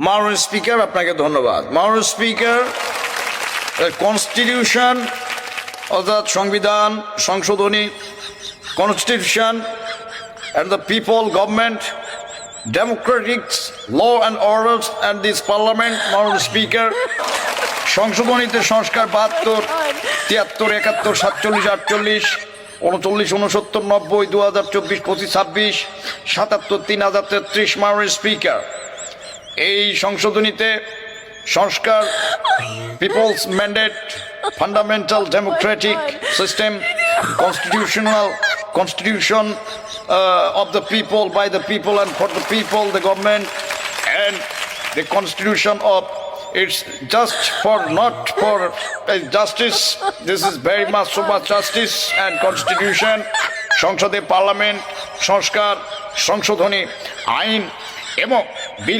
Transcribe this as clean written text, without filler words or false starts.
মাননীয় স্পিকার, আপনাকে ধন্যবাদ। মাননীয় স্পিকার, কনস্টিটিউশন অর্থাৎ সংবিধান সংশোধনী, constitution and the people, government, democratic law and orders and this parliament, মাননীয় স্পিকার, সংশোধনীতে সংস্কার 72, 73, 71, 47, 48, 39, 69, 90, 2024, 25, 26, 77, 3033। মাননীয় স্পিকার, এই সংশোধনীতে সংস্কার people's mandate, fundamental democratic system, constitution of the people, by the people and for the people, the government, and the constitution of it's just for not for justice. This is very much so much justice and constitution. সংসদে parliament সংস্কার সংশোধনী আইন এবং বিল